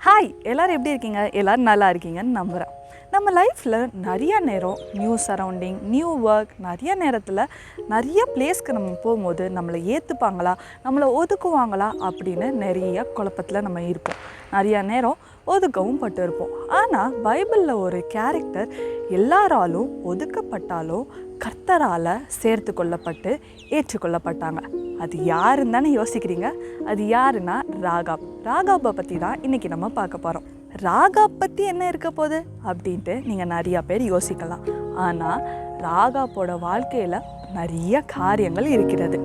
Hi, எல்லோரும் எப்படி இருக்கீங்க? எல்லோரும் நல்லா இருக்கீங்கன்னு நம்புகிறேன். நம்ம லைஃப்பில் நிறைய நேரம் நியூ சரௌண்டிங், நியூ ஒர்க், நிறைய நேரத்தில் நிறைய பிளேஸ்க்கு நம்ம போகும்போது நம்மளை ஏற்றுப்பாங்களா, நம்மளை ஒதுக்குவாங்களா அப்படின்னு நிறைய குழப்பத்தில் நம்ம இருப்போம். நிறையா நேரம் ஒதுக்கவும் பட்டு இருப்போம். ஆனால் பைபிளில் ஒரு கேரக்டர் எல்லாராலும் ஒதுக்கப்பட்டாலும் கர்த்தரால் சேர்த்து கொள்ளப்பட்டு ஏற்றுக்கொள்ளப்பட்டாங்க. அது யாருன்னு தானே யோசிக்கிறீங்க? அது யாருன்னா ராகாப். ராகாப்பை பற்றி தான் இன்றைக்கி நம்ம பார்க்க போகிறோம். ராகாப் பற்றி என்ன இருக்க போகுது அப்படின்ட்டு நீங்கள் நிறையா பேர் யோசிக்கலாம். ஆனால் ராகாப்போட வாழ்க்கையில் நிறைய காரியங்கள் இருக்கிறது.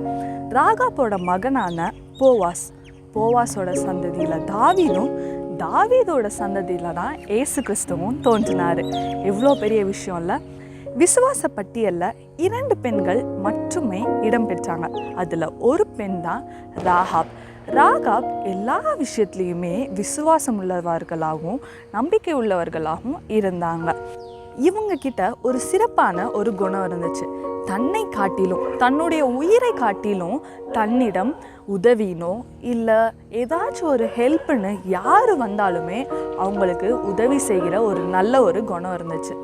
ராகாப்போட மகனான போவாஸோட சந்ததியில் தாவீதோட சந்ததியில் தான் ஏசு கிறிஸ்துவும் தோன்றினார். எவ்வளோ பெரிய விஷயம் இல்லை? விசுவாச பட்டியலில் 2 பெண்கள் மட்டுமே இடம் பெற்றாங்க. அதில் ஒரு பெண் தான் ராகாப் எல்லா விஷயத்துலேயுமே விசுவாசம் உள்ளவர்களாகவும் நம்பிக்கை உள்ளவர்களாகவும் இருந்தாங்க. இவங்க கிட்ட ஒரு சிறப்பான ஒரு குணம் இருந்துச்சு. தன்னை காட்டிலும், தன்னுடைய உயிரை காட்டிலும் தன்னிடம் உதவினோ இல்லை ஏதாச்சும் ஒரு ஹெல்ப்னு யார் வந்தாலுமே அவங்களுக்கு உதவி செய்கிற ஒரு நல்ல ஒரு குணம் இருந்துச்சு.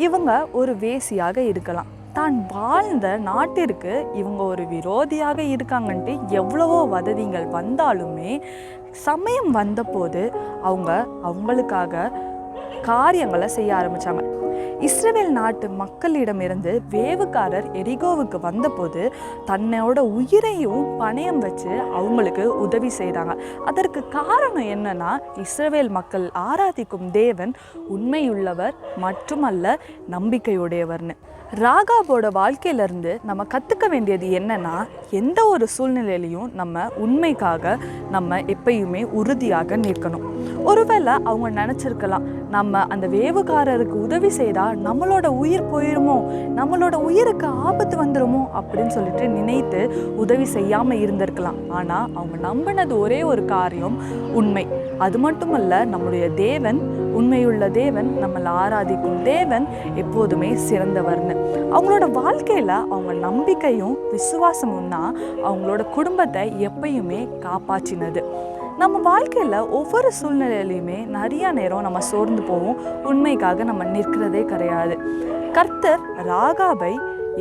இவங்க ஒரு வேசியாக இருக்கலாம். தான் வாழ்ந்த நாட்டிற்கு இவங்க ஒரு விரோதியாக இருக்காங்கன்ட்டு எவ்வளவோ வதந்திகள் வந்தாலுமே சமயம் வந்தபோது அவங்களுக்காக காரியங்களை செய்ய ஆரம்பித்தாங்க. இஸ்ரவேல் நாட்டு மக்களிடமிருந்து வேவுக்காரர் எரிகோவுக்கு வந்தபோது தன்னோட உயிரையும் பணயம் வச்சு அவங்களுக்கு உதவி செய்தாங்க. அதற்கு காரணம் என்னன்னா, இஸ்ரவேல் மக்கள் ஆராதிக்கும் தேவன் உண்மையுள்ளவர் மட்டுமல்ல நம்பிக்கையுடையவர்னு. ராகாபோட வாழ்க்கையிலேருந்து நம்ம கற்றுக்க வேண்டியது என்னன்னா, எந்த ஒரு சூழ்நிலையிலையும் நம்ம உண்மைக்காக நம்ம எப்பயுமே உறுதியாக நிற்கணும். ஒருவேளை அவங்க நினச்சிருக்கலாம், நம்ம அந்த வேவுகாரருக்கு உதவி செய்தால் நம்மளோட உயிர் போயிடுமோ, நம்மளோட உயிருக்கு ஆபத்து வந்துடுமோ அப்படின்னு சொல்லிட்டு நினைத்து உதவி செய்யாமல் இருந்திருக்கலாம். ஆனால் அவங்க நம்பினது ஒரே ஒரு காரியம் உண்மை. அது மட்டுமல்ல, நம்மளுடைய தேவன் உண்மையுள்ள தேவன், நம்மளை ஆராதிக்கும் தேவன் எப்போதுமே சிறந்தவர்னு. அவங்களோட வாழ்க்கையில் அவங்க நம்பிக்கையும் விசுவாசமும் தான் அவங்களோட குடும்பத்தை எப்பயுமே காப்பாற்றினது. நம்ம வாழ்க்கையில் ஒவ்வொரு சூழ்நிலையிலையுமே நிறைய நேரம் நம்ம சோர்ந்து போவோம். உண்மைக்காக நம்ம நிற்கிறதே கிடையாது. கர்த்தர் ராகாபை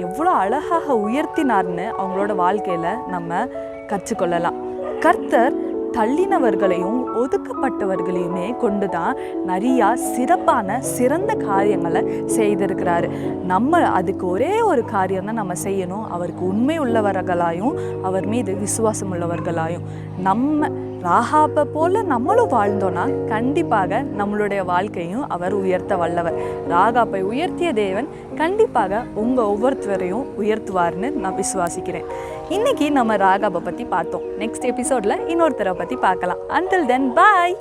எவ்வளோ அழகாக உயர்த்தினார்னு அவங்களோட வாழ்க்கையில் நம்ம கற்றுக்கொள்ளலாம். கர்த்தர் தள்ளினவர்களையும் ஒதுக்கப்பட்டவர்களையுமே கொண்டு தான் நிறையா சிறந்த காரியங்களை செய்திருக்கிறாரு. நம்ம அதுக்கு ஒரே ஒரு காரியம் தான் நம்ம செய்யணும். அவருக்கு உண்மை உள்ளவர்களாயும் அவர் மீது விசுவாசம் உள்ளவர்களாயும் நம்ம ராகாப்பை போல நம்மளும் வாழ்ந்தோன்னா கண்டிப்பாக நம்மளுடைய வாழ்க்கையும் அவர் உயர்த்த வல்லவர். ராகாப்பை உயர்த்திய தேவன் கண்டிப்பாக உங்கள் ஒவ்வொருத்தரையும் உயர்த்துவார்னு நான் விசுவாசிக்கிறேன். இன்றைக்கி நம்ம ராகாப்பை பற்றி பார்த்தோம். நெக்ஸ்ட் எபிசோடில் இன்னொருத்தரை பற்றி பார்க்கலாம். Until then, bye.